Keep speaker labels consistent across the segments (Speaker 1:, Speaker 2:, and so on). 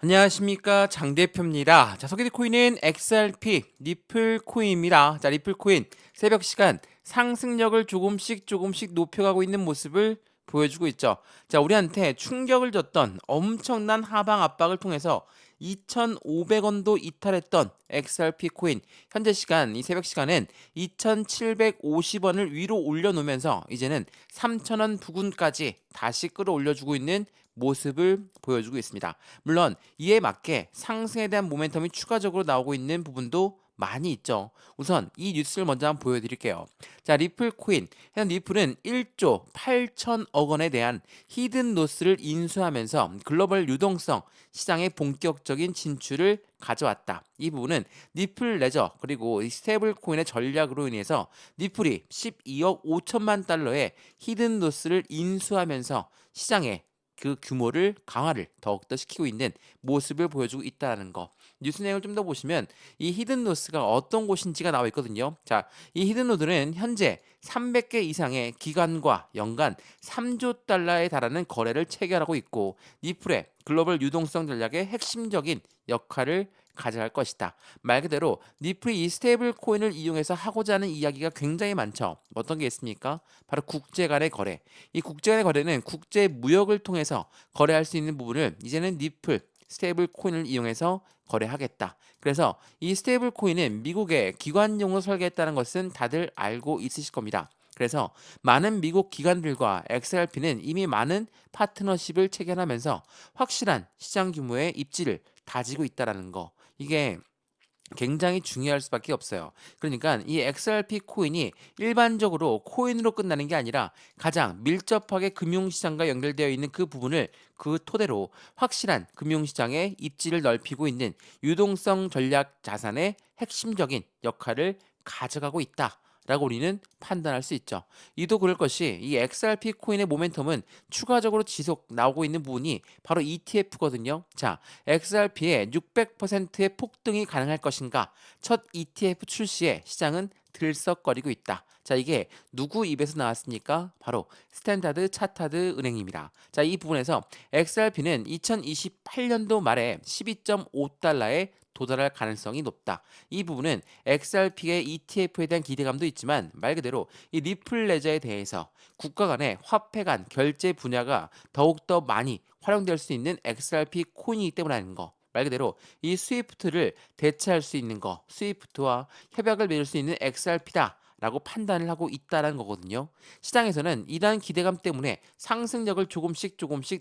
Speaker 1: 안녕하십니까, 장 대표입니다. 자, 소개될 코인은 XRP 리플 코인입니다. 자, 리플 코인 새벽 시간 상승력을 조금씩 높여가고 있는 모습을 보여주고 있죠. 자, 우리한테 충격을 줬던 엄청난 하방 압박을 통해서 2,500원도 이탈했던 XRP 코인, 현재 시간 이 새벽 시간은 2,750원을 위로 올려놓으면서 이제는 3,000원 부근까지 다시 끌어올려주고 있는 모습을 보여주고 있습니다. 물론 이에 맞게 상승에 대한 모멘텀이 추가적으로 나오고 있는 부분도 많이 있죠. 우선 이 뉴스를 먼저 한번 보여드릴게요. 자, 리플 코인. 현 리플은 1조 8천억 원에 대한 히든 로스를 인수하면서 글로벌 유동성 시장의 본격적인 진출을 가져왔다. 이 부분은 리플 레저 그리고 이 스테이블 코인의 전략으로 인해서 리플이 12억 5천만 달러의 히든 로스를 인수하면서 시장에 그 규모를 강화를 더욱더 시키고 있는 모습을 보여주고 있다는 거. 뉴스 내용을 좀 더 보시면 이 히든 노스가 어떤 곳인지가 나와 있거든요. 자, 이 히든 노드는 현재 300개 이상의 기관과 연간 3조 달러에 달하는 거래를 체결하고 있고 리플의 글로벌 유동성 전략의 핵심적인 역할을 가져갈 것이다. 말 그대로 리플이 이 스테이블 코인을 이용해서 하고자 하는 이야기가 굉장히 많죠. 어떤 게 있습니까? 바로 국제 간의 거래. 이 국제 간의 거래는 국제 무역을 통해서 거래할 수 있는 부분을 이제는 리플 스테이블 코인을 이용해서 거래하겠다. 그래서 이 스테이블 코인은 미국의 기관용으로 설계했다는 것은 다들 알고 있으실 겁니다. 그래서 많은 미국 기관들과 XRP는 이미 많은 파트너십을 체결하면서 확실한 시장 규모의 입지를 다지고 있다라는 거. 이게 굉장히 중요할 수밖에 없어요. 그러니까 이 XRP 코인이 일반적으로 코인으로 끝나는 게 아니라 가장 밀접하게 금융시장과 연결되어 있는 그 부분을 그 토대로 확실한 금융시장의 입지를 넓히고 있는 유동성 전략 자산의 핵심적인 역할을 가져가고 있다. 라고 우리는 판단할 수 있죠. 이도 그럴 것이 이 XRP 코인의 모멘텀은 추가적으로 지속 나오고 있는 부분이 바로 ETF거든요. 자, XRP의 600%의 폭등이 가능할 것인가? 첫 ETF 출시에 시장은 들썩거리고 있다. 자, 이게 누구 입에서 나왔습니까? 바로 스탠다드 차타드 은행입니다. 자, 이 부분에서 XRP는 2028년도 말에 12.5달러에 도달할 가능성이 높다. 이 부분은 XRP의 ETF에 대한 기대감도 있지만 말 그대로 이 리플 레저에 대해서 국가 간의 화폐 간 결제 분야가 더욱더 많이 활용될 수 있는 XRP 코인이기 때문이라는 거. 말 그대로 이 스위프트를 대체할 수 있는 거, 스위프트와 협약을 맺을 수 있는 XRP다. 라고 판단을 하고 있다는 거거든요. 시장에서는 이러한 기대감 때문에 상승력을 조금씩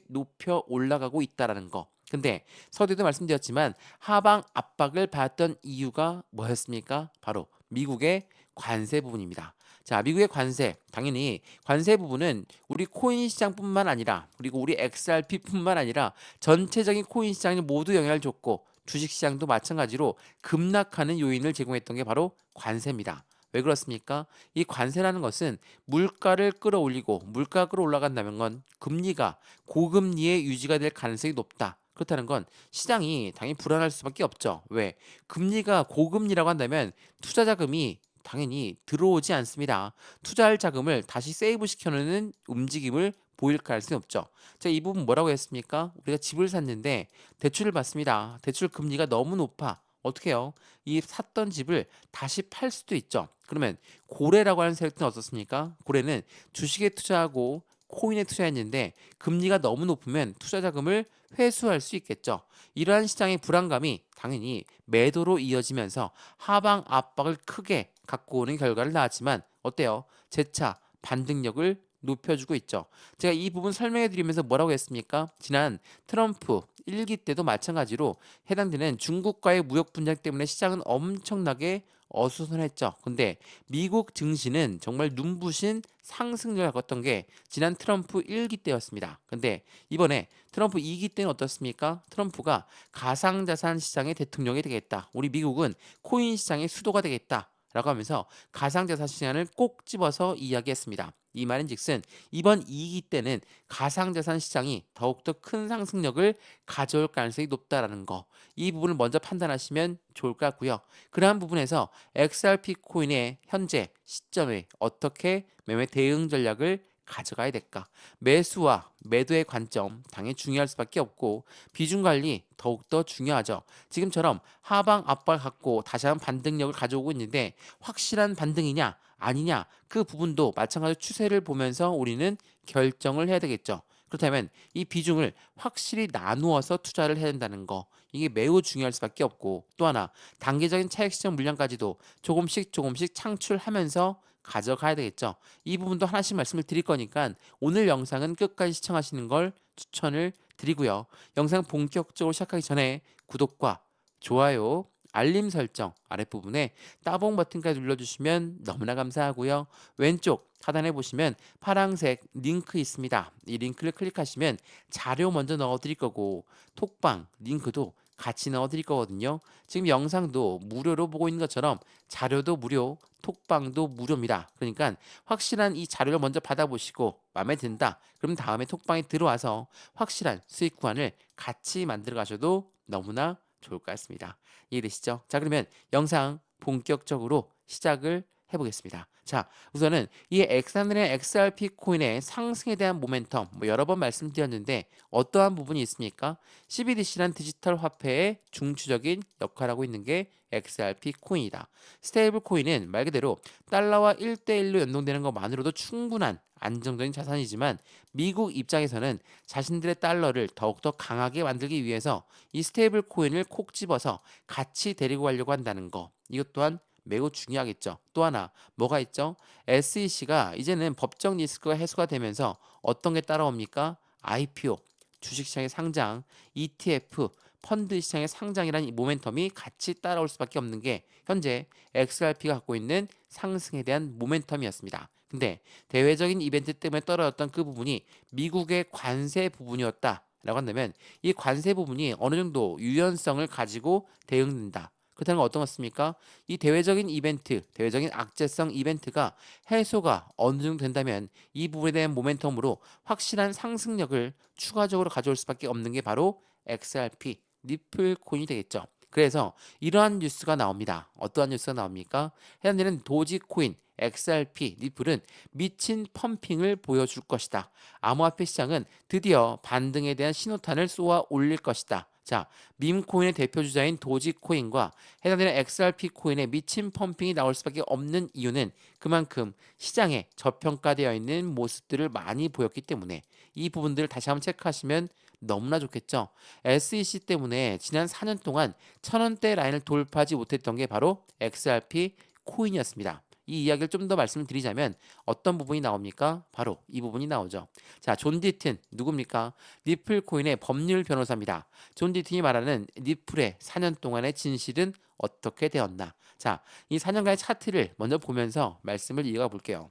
Speaker 1: 높여 올라가고 있다는 거. 근데 서두에도 말씀드렸지만 하방 압박을 받았던 이유가 뭐였습니까? 바로 미국의 관세 부분입니다. 자, 미국의 관세. 당연히 관세 부분은 우리 코인 시장뿐만 아니라 그리고 우리 XRP뿐만 아니라 전체적인 코인 시장에 모두 영향을 줬고 주식 시장도 마찬가지로 급락하는 요인을 제공했던 게 바로 관세입니다. 왜 그렇습니까? 이 관세라는 것은 물가를 끌어올리고 물가가 끌어올라간다는 건 금리가 고금리에 유지가 될 가능성이 높다. 그렇다는 건 시장이 당연히 불안할 수밖에 없죠. 왜? 금리가 고금리라고 한다면 투자 자금이 당연히 들어오지 않습니다. 투자할 자금을 다시 세이브 시켜놓는 움직임을 보일 가능성이 없죠. 자, 이 부분 뭐라고 했습니까? 우리가 집을 샀는데 대출을 받습니다. 대출 금리가 너무 높아. 어떻게 해요? 이 샀던 집을 다시 팔 수도 있죠. 그러면 고래라고 하는 세력은 어떻습니까? 고래는 주식에 투자하고 코인에 투자했는데 금리가 너무 높으면 투자 자금을 회수할 수 있겠죠. 이러한 시장의 불안감이 당연히 매도로 이어지면서 하방 압박을 크게 갖고 오는 결과를 낳았지만 어때요? 재차 반등력을 높여주고 있죠. 제가 이 부분 설명해 드리면서 뭐라고 했습니까? 지난 트럼프 1기 때도 마찬가지로 해당되는 중국과의 무역 분쟁 때문에 시장은 엄청나게 어수선했죠. 근데 미국 증시는 정말 눈부신 상승률을 갖었던 게 지난 트럼프 1기 때였습니다. 근데 이번에 트럼프 2기 때는 어떻습니까? 트럼프가 가상자산 시장의 대통령이 되겠다. 우리 미국은 코인 시장의 수도가 되겠다. 라고 하면서 가상자산 시장을 꼭 집어서 이야기했습니다. 이 말인즉슨 이번 2기 때는 가상자산 시장이 더욱더 큰 상승력을 가져올 가능성이 높다라는 거. 이 부분을 먼저 판단하시면 좋을 것 같고요. 그러한 부분에서 XRP 코인의 현재 시점에 어떻게 매매 대응 전략을 가져가야 될까? 매수와 매도의 관점 당연히 중요할 수밖에 없고 비중 관리 더욱더 중요하죠. 지금처럼 하방 압박을 갖고 다시 한번 반등력을 가져오고 있는데 확실한 반등이냐 아니냐 그 부분도 마찬가지로 추세를 보면서 우리는 결정을 해야 되겠죠. 그렇다면 이 비중을 확실히 나누어서 투자를 해야 된다는 거 이게 매우 중요할 수밖에 없고 또 하나 단기적인 차익실현 물량까지도 조금씩 조금씩 창출하면서 가져가야 되겠죠. 이 부분도 하나씩 말씀을 드릴 거니까 오늘 영상은 끝까지 시청하시는 걸 추천을 드리고요. 영상 본격적으로 시작하기 전에 구독과 좋아요, 알림 설정 아랫부분에 따봉 버튼까지 눌러주시면 너무나 감사하고요. 왼쪽 하단에 보시면 파란색 링크 있습니다. 이 링크를 클릭하시면 자료 먼저 넣어드릴 거고 톡방 링크도 같이 넣어드릴 거거든요. 지금 영상도 무료로 보고 있는 것처럼 자료도 무료, 톡방도 무료입니다. 그러니까 확실한 이 자료를 먼저 받아보시고 마음에 든다. 그럼 다음에 톡방에 들어와서 확실한 수익 구간을 같이 만들어 가셔도 너무나 좋을 것 같습니다. 이해되시죠? 자, 그러면 영상 본격적으로 시작을 해보겠습니다. 자, 우선은 이 엑산드리아 XRP 코인의 상승에 대한 모멘텀 여러 번 말씀드렸는데 어떠한 부분이 있습니까? CBDC란 디지털 화폐의 중추적인 역할을 하고 있는 게 XRP 코인이다. 스테이블 코인은 말 그대로 달러와 1대1로 연동되는 것만으로도 충분한 안정적인 자산이지만 미국 입장에서는 자신들의 달러를 더욱더 강하게 만들기 위해서 이 스테이블 코인을 콕 집어서 같이 데리고 가려고 한다는 거. 이것 또한 매우 중요하겠죠. 또 하나 뭐가 있죠? SEC가 이제는 법적 리스크가 해소가 되면서 어떤 게 따라옵니까? IPO, 주식시장의 상장, ETF, 펀드 시장의 상장이라는 이 모멘텀이 같이 따라올 수밖에 없는 게 현재 XRP가 갖고 있는 상승에 대한 모멘텀이었습니다. 근데 대외적인 이벤트 때문에 떨어졌던 그 부분이 미국의 관세 부분이었다라고 한다면 이 관세 부분이 어느 정도 유연성을 가지고 대응된다. 그렇다는 건 어떤 것입니까? 이 대외적인 이벤트, 대외적인 악재성 이벤트가 해소가 어느 정도 된다면 이 부분에 대한 모멘텀으로 확실한 상승력을 추가적으로 가져올 수밖에 없는 게 바로 XRP, 리플 코인이 되겠죠. 그래서 이러한 뉴스가 나옵니다. 어떠한 뉴스가 나옵니까? 해당되는 도지코인, XRP, 리플은 미친 펌핑을 보여줄 것이다. 암호화폐 시장은 드디어 반등에 대한 신호탄을 쏘아 올릴 것이다. 자, 밈코인의 대표 주자인 도지코인과 해당되는 XRP 코인의 미친 펌핑이 나올 수밖에 없는 이유는 그만큼 시장에 저평가되어 있는 모습들을 많이 보였기 때문에 이 부분들을 다시 한번 체크하시면 너무나 좋겠죠. SEC 때문에 지난 4년 동안 1000원대 라인을 돌파하지 못했던 게 바로 XRP 코인이었습니다. 이 이야기를 좀 더 말씀드리자면 어떤 부분이 나옵니까? 바로 이 부분이 나오죠. 자, 존 디튼 누굽니까? 리플 코인의 법률 변호사입니다. 존 디튼이 말하는 리플의 4년 동안의 진실은 어떻게 되었나? 자, 이 4년간의 차트를 먼저 보면서 말씀을 이어가 볼게요.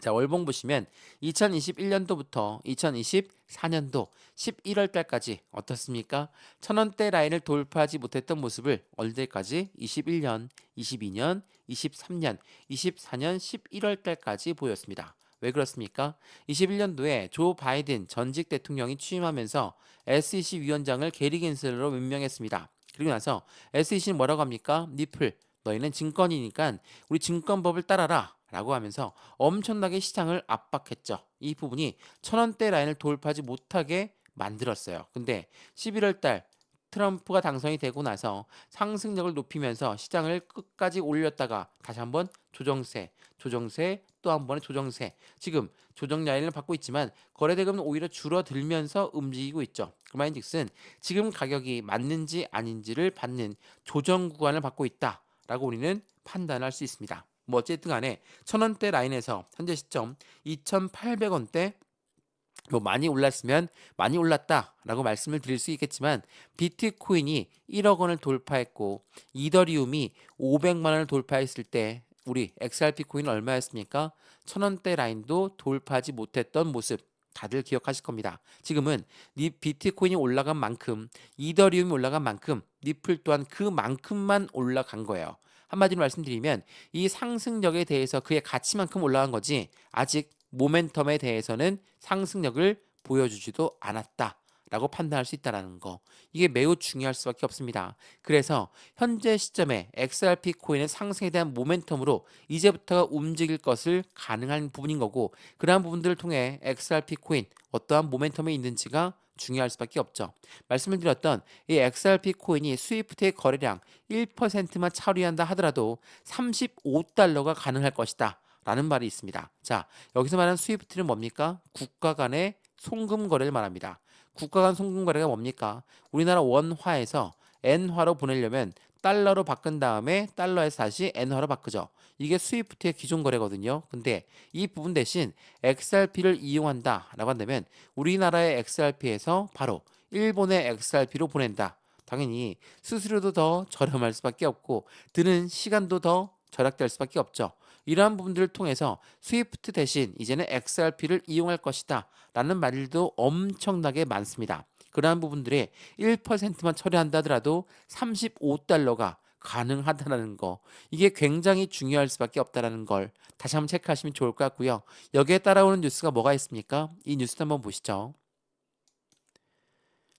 Speaker 1: 자, 월봉 보시면 2021년도부터 2024년도 11월 달까지 어떻습니까? 1000원대 라인을 돌파하지 못했던 모습을 언제까지? 21년, 22년, 23년, 24년 11월 달까지 보였습니다. 왜 그렇습니까? 21년도에 조 바이든 전직 대통령이 취임하면서 SEC 위원장을 게리 겐슬러로 임명했습니다. 그리고 나서 SEC는 뭐라고 합니까? 리플, 너희는 증권이니까 우리 증권법을 따라라. 라고 하면서 엄청나게 시장을 압박했죠. 이 부분이 1000원대 라인을 돌파하지 못하게 만들었어요. 근데 11월 달 트럼프가 당선이 되고 나서 상승력을 높이면서 시장을 끝까지 올렸다가 다시 한번 조정세, 조정세, 또 한 번의 조정세. 지금 조정 라인을 받고 있지만 거래대금은 오히려 줄어들면서 움직이고 있죠. 그 말인즉슨 지금 가격이 맞는지 아닌지를 받는 조정 구간을 받고 있다라고 우리는 판단할 수 있습니다. 뭐 어쨌든 간에 1000원대 라인에서 현재 시점 2800원대 뭐 많이 올랐으면 많이 올랐다라고 말씀을 드릴 수 있겠지만 비트코인이 1억 원을 돌파했고 이더리움이 500만 원을 돌파했을 때 우리 XRP 코인은 얼마였습니까? 1000원대 라인도 돌파하지 못했던 모습 다들 기억하실 겁니다. 지금은 이 비트코인이 올라간 만큼 이더리움이 올라간 만큼 리플 또한 그만큼만 올라간 거예요. 한마디로 말씀드리면 이 상승력에 대해서 그의 가치만큼 올라간 거지 아직 모멘텀에 대해서는 상승력을 보여주지도 않았다. 라고 판단할 수 있다는 거. 이게 매우 중요할 수밖에 없습니다. 그래서 현재 시점에 XRP 코인의 상승에 대한 모멘텀으로 이제부터가 움직일 것을 가능한 부분인 거고, 그러한 부분들을 통해 XRP 코인 어떠한 모멘텀이 있는지가 중요할 수밖에 없죠. 말씀을 드렸던 이 XRP 코인이 스위프트의 거래량 1%만 차지한다 하더라도 35달러가 가능할 것이다 라는 말이 있습니다. 자, 여기서 말하는 스위프트는 뭡니까? 국가 간의 송금 거래를 말합니다. 국가 간 송금 거래가 뭡니까? 우리나라 원화에서 엔화로 보내려면 달러로 바꾼 다음에 달러에서 다시 엔화로 바꾸죠. 이게 스위프트의 기존 거래거든요. 근데 이 부분 대신 XRP를 이용한다라고 한다면 우리나라의 XRP에서 바로 일본의 XRP로 보낸다. 당연히 수수료도 더 저렴할 수밖에 없고 드는 시간도 더 절약될 수밖에 없죠. 이러한 부분들을 통해서 스위프트 대신 이제는 XRP를 이용할 것이다 라는 말들도 엄청나게 많습니다. 그러한 부분들에 1%만 처리한다 하더라도 35달러가 가능하다는 거, 이게 굉장히 중요할 수밖에 없다는 걸 다시 한번 체크하시면 좋을 것 같고요. 여기에 따라오는 뉴스가 뭐가 있습니까? 이 뉴스도 한번 보시죠.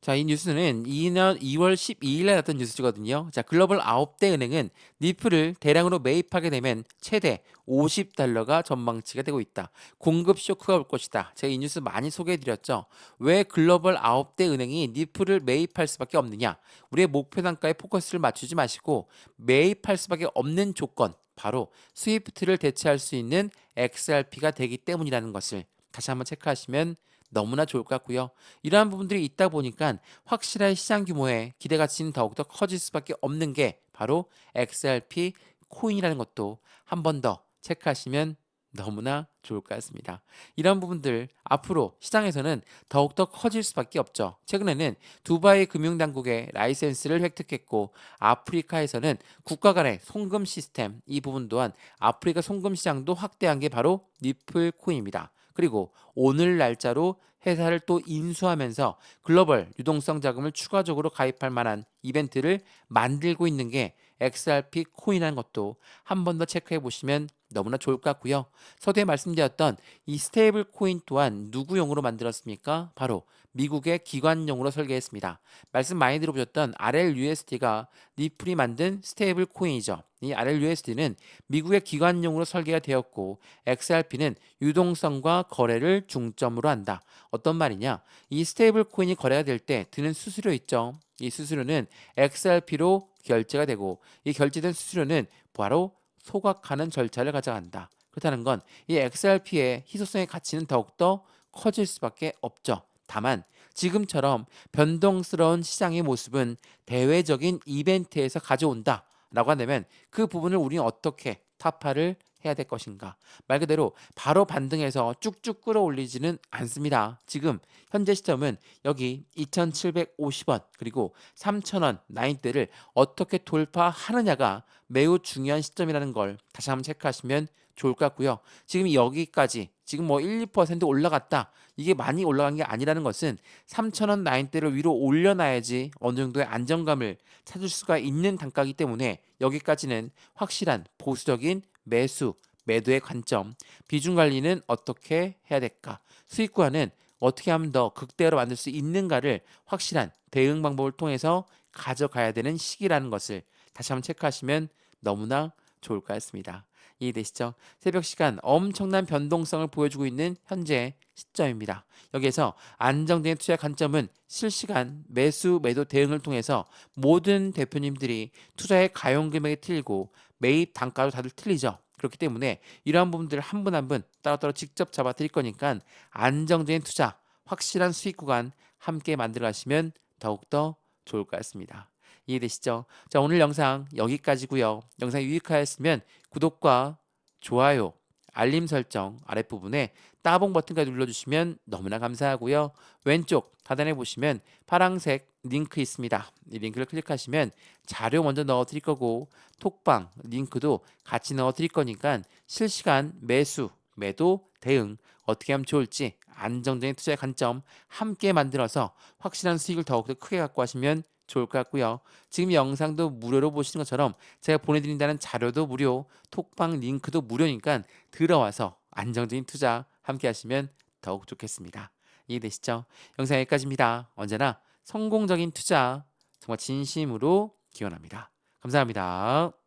Speaker 1: 자, 이 뉴스는 2월 12일에 났던 뉴스거든요. 자, 글로벌 9대 은행은 니프를 대량으로 매입하게 되면 최대 50달러가 전망치가 되고 있다. 공급 쇼크가 올 것이다. 제가 이 뉴스 많이 소개해드렸죠. 왜 글로벌 9대 은행이 니프를 매입할 수밖에 없느냐? 우리의 목표 단가에 포커스를 맞추지 마시고 매입할 수밖에 없는 조건, 바로 스위프트를 대체할 수 있는 XRP가 되기 때문이라는 것을 다시 한번 체크하시면 너무나 좋을 것 같고요. 이러한 부분들이 있다 보니까 확실한 시장 규모의 기대 가치는 더욱더 커질 수밖에 없는 게 바로 XRP 코인이라는 것도 한 번 더 체크하시면 너무나 좋을 것 같습니다. 이런 부분들 앞으로 시장에서는 더욱더 커질 수밖에 없죠. 최근에는 두바이 금융당국의 라이센스를 획득했고, 아프리카에서는 국가 간의 송금 시스템, 이 부분 또한 아프리카 송금 시장도 확대한 게 바로 니플 코인입니다. 그리고 오늘 날짜로 회사를 또 인수하면서 글로벌 유동성 자금을 추가적으로 가입할 만한 이벤트를 만들고 있는 게 XRP 코인이라는 것도 한 번 더 체크해 보시면 너무나 좋을 것 같고요. 서두에 말씀드렸던 이 스테이블 코인 또한 누구용으로 만들었습니까? 바로 미국의 기관용으로 설계했습니다. 말씀 많이 들어보셨던 RLUSD가 니플이 만든 스테이블 코인이죠. 이 RLUSD는 미국의 기관용으로 설계가 되었고, XRP는 유동성과 거래를 중점으로 한다. 어떤 말이냐? 이 스테이블 코인이 거래가 될 때 드는 수수료 있죠. 이 수수료는 XRP로 결제가 되고, 이 결제된 수수료는 바로 소각하는 절차를 가져간다. 그렇다는 건 이 XRP의 희소성의 가치는 더욱더 커질 수밖에 없죠. 다만 지금처럼 변동스러운 시장의 모습은 대외적인 이벤트에서 가져온다 라고 한다면 그 부분을 우리는 어떻게 타파를 해야 될 것인가? 말 그대로 바로 반등해서 쭉쭉 끌어올리지는 않습니다. 지금 현재 시점은 여기 2,750원 그리고 3,000원 라인대를 어떻게 돌파하느냐가 매우 중요한 시점이라는 걸 다시 한번 체크하시면 좋을 것 같고요. 지금 여기까지 지금 뭐 1, 2% 올라갔다. 이게 많이 올라간 게 아니라는 것은 3,000원 라인대를 위로 올려놔야지 어느 정도의 안정감을 찾을 수가 있는 단가이기 때문에 여기까지는 확실한 보수적인 매수, 매도의 관점, 비중 관리는 어떻게 해야 될까? 수익과는 어떻게 하면 더 극대화로 만들 수 있는가를 확실한 대응 방법을 통해서 가져가야 되는 시기라는 것을 다시 한번 체크하시면 너무나 좋을 것 같습니다. 이해되시죠? 새벽 시간 엄청난 변동성을 보여주고 있는 현재 시점입니다. 여기에서 안정된 투자 관점은 실시간 매수 매도 대응을 통해서 모든 대표님들이 투자의 가용 금액이 틀리고 매입 단가도 다들 틀리죠. 그렇기 때문에 이러한 부분들을 한 분 한 분 따로따로 직접 잡아 드릴 거니까 안정적인 투자, 확실한 수익 구간 함께 만들어 가시면 더욱더 좋을 것 같습니다. 이해되시죠? 자, 오늘 영상 여기까지고요. 영상이 유익하였으면 구독과 좋아요, 알림 설정 아랫부분에 따봉 버튼까지 눌러주시면 너무나 감사하고요. 왼쪽 하단에 보시면 파란색 링크 있습니다. 이 링크를 클릭하시면 자료 먼저 넣어 드릴 거고 톡방 링크도 같이 넣어 드릴 거니까 실시간 매수, 매도, 대응 어떻게 하면 좋을지 안정적인 투자의 관점 함께 만들어서 확실한 수익을 더욱더 크게 갖고 하시면 좋을 것 같고요. 지금 영상도 무료로 보시는 것처럼 제가 보내드린다는 자료도 무료, 톡방 링크도 무료니까 들어와서 안정적인 투자 함께 하시면 더욱 좋겠습니다. 이해되시죠? 영상 여기까지입니다. 언제나 성공적인 투자 정말 진심으로 기원합니다. 감사합니다.